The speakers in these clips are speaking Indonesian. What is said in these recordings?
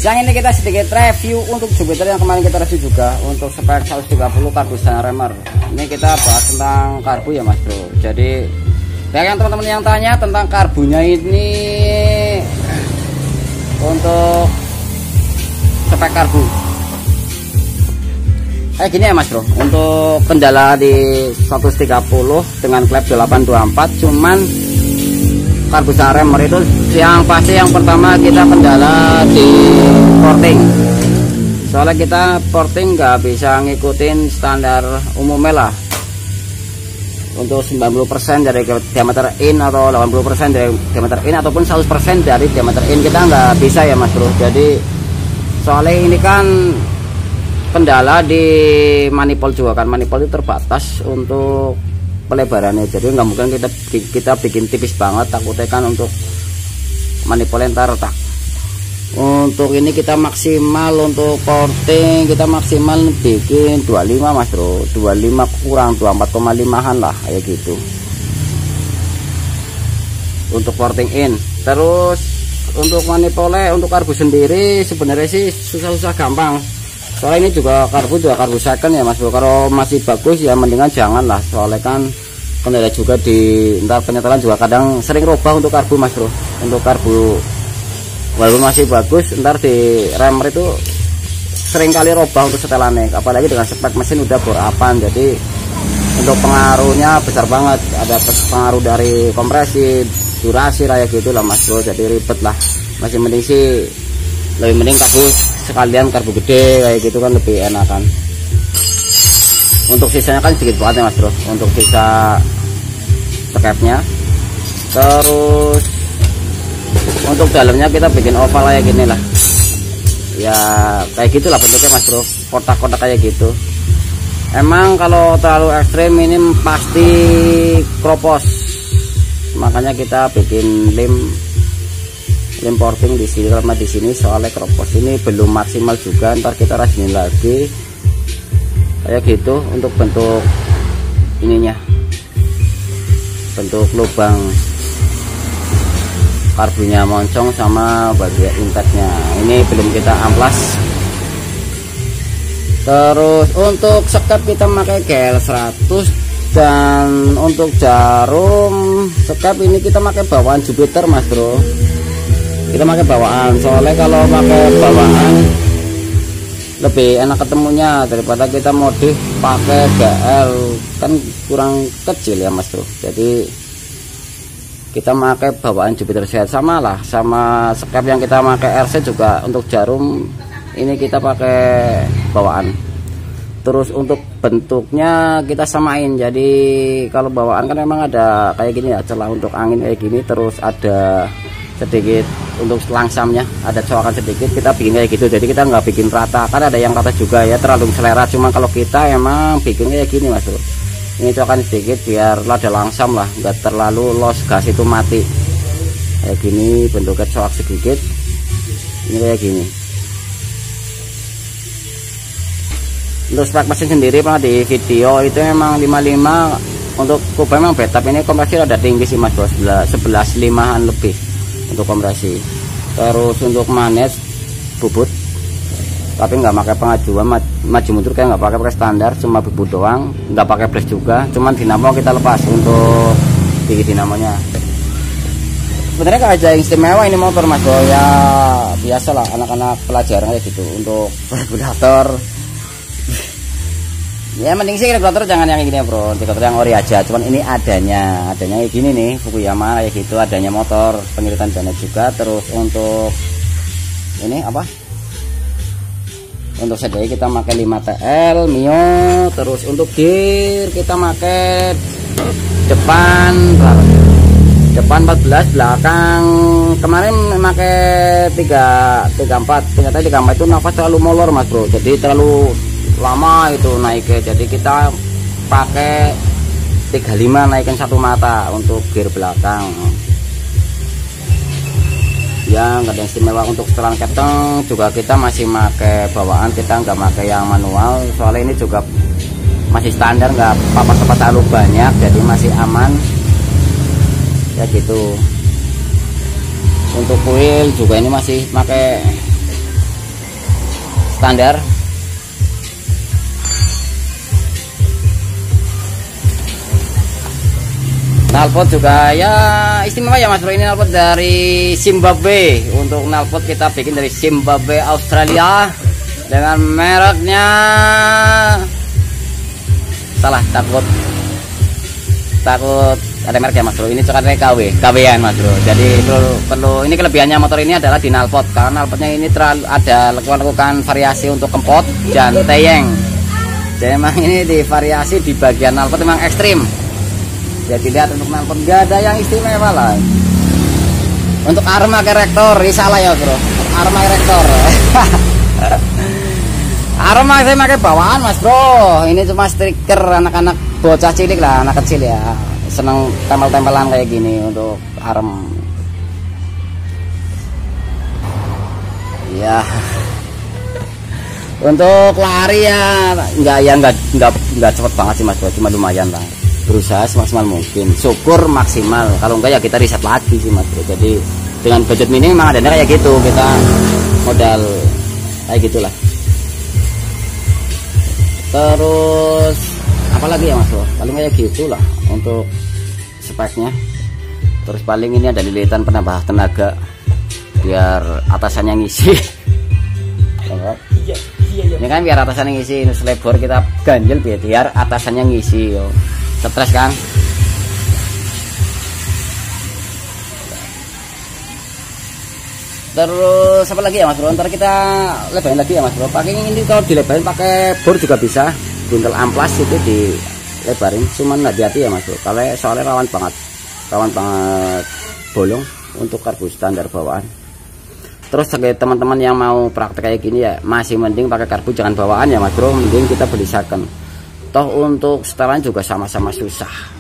Yang ini kita sedikit review untuk Jupiter yang kemarin kita review juga untuk spek 130 karbu standar remer. Ini kita bahas tentang karbu ya Mas Bro. Jadi banyak teman-teman yang tanya tentang karbunya ini untuk spek karbu. Kayak gini ya Mas Bro. Untuk kendala di 130 dengan klep 824 cuman karbu standar remer itu yang pasti yang pertama kita kendala di porting. Soalnya kita porting nggak bisa ngikutin standar umumnya lah. Untuk 90% dari diameter in atau 80% dari diameter in ataupun 100% dari diameter in kita nggak bisa ya Mas Bro. Jadi soalnya ini kan kendala di manifold juga kan, manifold itu terbatas untuk pelebarannya, jadi nggak mungkin kita bikin tipis banget, takutnya kan untuk manifold ntar retak. Untuk ini kita maksimal untuk porting kita maksimal bikin 25 Mas Bro, 25 kurang 24,5an lah kayak gitu untuk porting in. Terus untuk manifold untuk karbu sendiri sebenarnya sih susah-susah gampang, soalnya ini juga karbu second ya Mas Bro. Kalau masih bagus ya mendingan jangan lah, soalnya kan kendala juga di ntar penyetelan juga kadang sering robah untuk karbu Mas Bro. Untuk karbu walaupun masih bagus ntar di remer itu sering kali robah untuk setelannya, apalagi dengan spek mesin udah bor apan, jadi untuk pengaruhnya besar banget. Ada pengaruh dari kompresi, durasi kayak gitu lah Mas Bro, jadi ribet lah. Masih mending sih, lebih mending karbu sekalian karbu gede kayak gitu kan lebih enakan. Untuk sisanya kan sedikit banget ya Mas Bro, untuk sisa skepnya. Terus untuk dalamnya kita bikin oval kayak gini lah ya, kayak gitulah bentuknya Mas Bro, kotak-kotak kayak gitu. Emang kalau terlalu ekstrim ini pasti kropos, makanya kita bikin lem porting di sini sama di sini, soalnya kropos ini belum maksimal juga, ntar kita rajinin lagi kayak gitu. Untuk bentuk ininya, bentuk lubang karbunya moncong sama bagian intaknya ini belum kita amplas. Terus untuk sekap kita pakai GL 100, dan untuk jarum sekap ini kita pakai bawaan Jupiter Mas Bro. Kita pakai bawaan, soalnya kalau pakai bawaan lebih enak ketemunya daripada kita modif pakai GL, kan kurang kecil ya Mas Bro. Jadi kita pakai bawaan Jupiter sehat, sama lah sama sekap yang kita pakai RC juga. Untuk jarum ini kita pakai bawaan. Terus untuk bentuknya kita samain, jadi kalau bawaan kan memang ada kayak gini ya, celah untuk angin kayak gini, terus ada sedikit untuk langsamnya ada coakan sedikit, kita bikin kayak gitu. Jadi kita nggak bikin rata, kan ada yang rata juga ya, terlalu selera. Cuma kalau kita emang bikin kayak gini Mas Bro, ini coakan sedikit biar ada langsam lah, nggak terlalu los gas itu mati kayak gini. Bentuknya coak sedikit ini kayak gini. Untuk spek mesin sendiri pernah di video itu memang 55 untuk kubah, memang betap ini kompresi ada tinggi sih Mas Bro, 11,5an lebih untuk kompresi. Terus untuk manet bubut, tapi nggak pakai pengajuan maju mundur, kayak nggak pakai standar, cuma bubut doang, nggak pakai flash juga. Cuman dinamo kita lepas untuk gigi dinamonya. Sebenarnya nggak ada yang istimewa ini motor Mas Bro, ya biasalah anak-anak pelajaran kayak gitu. Untuk regulator ya mending sih regulator jangan yang gini ya Bro, regulator yang ori aja. Cuman ini adanya kayak gini nih, Fukuyama kayak gitu, adanya motor pengiritan janet juga. Terus untuk ini apa, untuk CDI kita pakai 5TL Mio. Terus untuk gear kita pakai depan 14, belakang kemarin pakai 334. Ternyata 34 itu nafas terlalu molor Mas Bro, jadi terlalu lama itu naiknya. Jadi kita pakai 35, naikin satu mata untuk gear belakang. Ya nggak ada yang istimewa. Untuk setelan keteng juga kita masih pakai bawaan, kita nggak pakai yang manual, soalnya ini juga masih standar, nggak apa-apa terlalu banyak, jadi masih aman ya gitu. Untuk kuil juga ini masih pakai standar. Knalpot juga ya istimewa ya Mas Bro, ini knalpot dari Zimbabwe. Untuk knalpot kita bikin dari Zimbabwe Australia dengan mereknya, salah, takut ada merek ya Mas Bro, ini coklatnya KW-an Mas Bro. Jadi perlu ini kelebihannya motor ini adalah di knalpot, karena knalpotnya ini terlalu ada lakukan variasi untuk kempot dan teyeng. Jadi memang ini di variasi di bagian knalpot memang ekstrim. Jadi lihat untuk knalpot gak ada yang istimewa lah. Untuk arma kerektor ini salah ya Bro, arma kerektor. Arma saya pakai bawaan Mas Bro, ini cuma stiker anak-anak bocah cilik lah, anak kecil ya, seneng tempel-tempelan kayak gini untuk arm ya. Untuk lari ya nggak cepet banget sih Mas Bro, cuma lumayan lah, berusaha semaksimal mungkin, syukur maksimal, kalau enggak ya kita riset lagi sih Mas Bro. Jadi dengan budget minim memang adanya kayak gitu, kita modal kayak gitulah. Terus apalagi ya Mas Bro, paling kayak gitulah untuk speknya. Terus paling ini ada lilitan penambah tenaga biar atasannya ngisi. Ini kan biar atasannya ngisi, ini selebor kita ganjel biar atasannya ngisi yo. Stres kan. Terus apa lagi ya Mas Bro, ntar kita lebarin lagi ya Mas Bro. Pakai ini kalau dilebarin pakai bor juga bisa, buntel amplas itu dilebarin, cuman hati-hati ya Mas Bro, kalau soalnya rawan banget bolong untuk karbu standar bawaan. Terus sebagai teman-teman yang mau praktek kayak gini ya masih mending pakai karbu jangan bawaan ya Mas Bro, mending kita beli second. Toh untuk setelan juga sama-sama susah.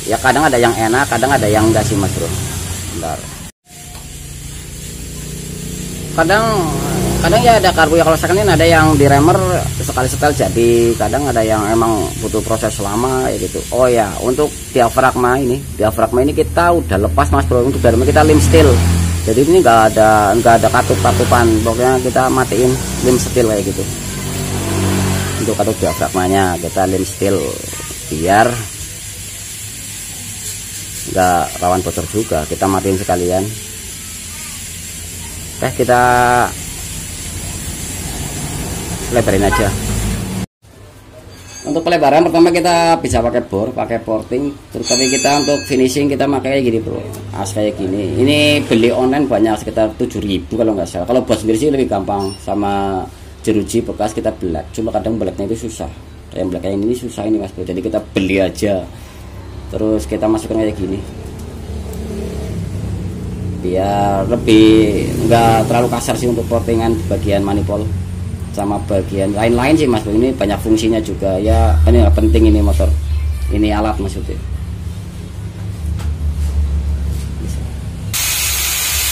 Ya kadang ada yang enak, kadang ada yang enggak sih Mas Bro. Bentar. Kadang ya ada karbu ya, kalau second ini ada yang di remer sekali setel jadi, kadang ada yang emang butuh proses lama ya gitu. Oh ya, untuk diafragma ini kita udah lepas Mas Bro, untuk dalamnya kita lim steel. Jadi ini enggak ada katup-katupan, pokoknya kita matiin lim steel kayak gitu. Untuk katup diafragmanya kita lim steel biar nggak rawan bocor juga, kita matiin sekalian. Kita lebarin aja. Untuk pelebaran pertama kita bisa pakai bor, pakai porting, terus tapi kita untuk finishing kita pakai kayak gini Bro, as kayak gini. Ini beli online banyak sekitar 7.000 kalau nggak salah. Kalau buat sendiri sih lebih gampang, sama jeruji bekas kita black, cuma kadang blacknya itu susah, yang black yang ini susah ini Mas Bro, jadi kita beli aja. Terus kita masukkan kayak gini biar lebih enggak terlalu kasar sih untuk portingan bagian manifold sama bagian lain-lain sih Mas Bro. Ini banyak fungsinya juga ya, ini nggak penting ini motor, ini alat maksudnya.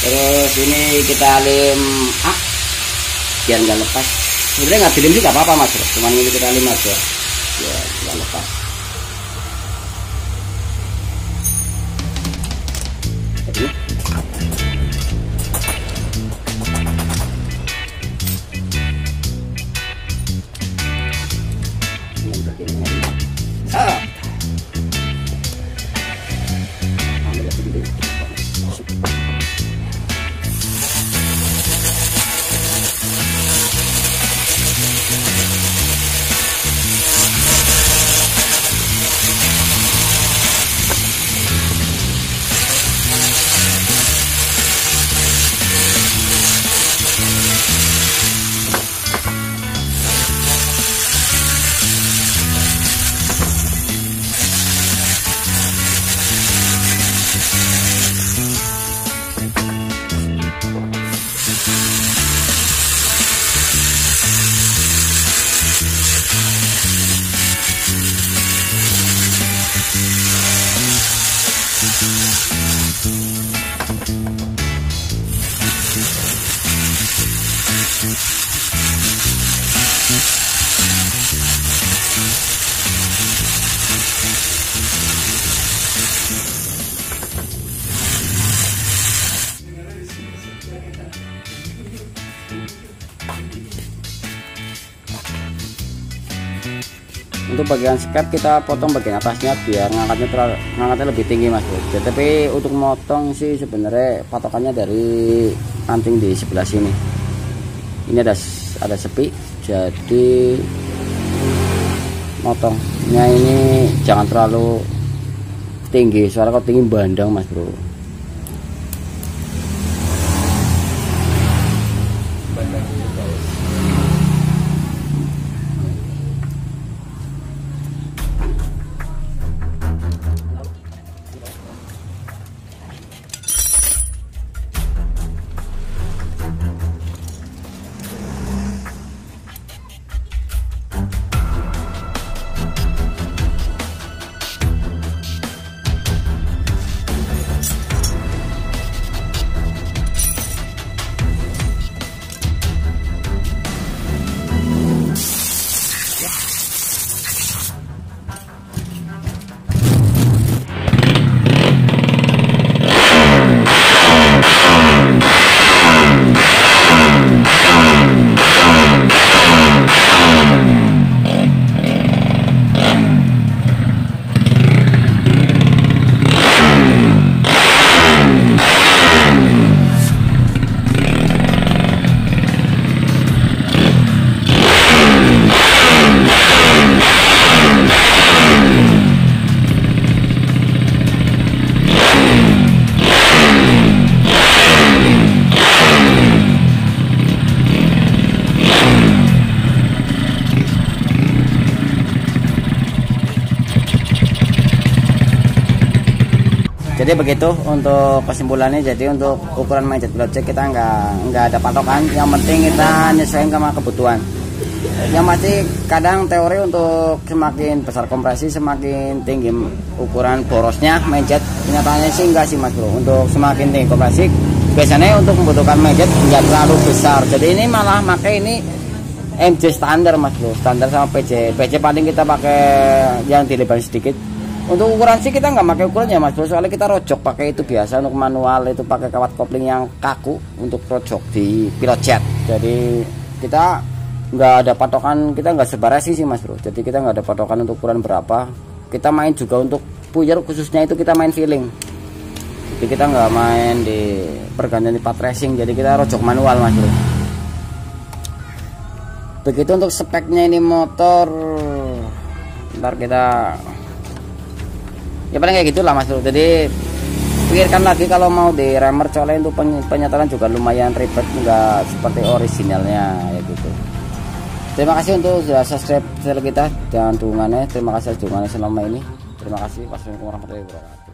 Terus ini kita lem biar nggak lepas. Sebenarnya nggak dilem juga apa-apa Mas Bro, cuman ini kita lem aja ya nggak lepas. Untuk bagian sket kita potong bagian atasnya biar ngangkatnya lebih tinggi mas bro. Tapi untuk motong sih sebenarnya patokannya dari anting di sebelah sini. Ini ada sepi, jadi motongnya ini jangan terlalu tinggi, soalnya kalau tinggi bandang mas bro. Jadi begitu untuk kesimpulannya. Jadi untuk ukuran manjat project kita nggak ada patokan, yang penting kita nyesuaiin sama kebutuhan. Yang pasti kadang teori untuk semakin besar kompresi semakin tinggi ukuran borosnya manjat. Kenyataannya sih enggak sih mas bro. Untuk semakin tinggi kompresi biasanya untuk membutuhkan manjat nggak terlalu besar. Jadi ini malah pakai ini MJ standar mas bro, standar sama PC paling kita pakai yang dilebar sedikit. Untuk ukuran sih kita nggak pakai ukurannya mas bro, soalnya kita rojok pakai itu biasa. Untuk manual itu pakai kawat kopling yang kaku untuk rojok di pilot jet. Jadi kita nggak ada patokan, kita nggak sebarasi sih mas bro. Jadi kita nggak ada patokan untuk ukuran berapa. Kita main juga untuk puyer khususnya itu kita main feeling. Jadi kita nggak main di pergantian di part racing, jadi kita rojok manual mas bro. Begitu untuk speknya ini motor, ntar kita ya paling kayak gitulah mas bro. Jadi pikirkan lagi kalau mau di remer colek untuk penyetelan juga lumayan ribet, nggak seperti originalnya ya gitu. Terima kasih untuk sudah subscribe channel kita dan dukungannya. Terima kasih dukungannya selama ini. Terima kasih. Wassalamualaikum warahmatullahi wabarakatuh.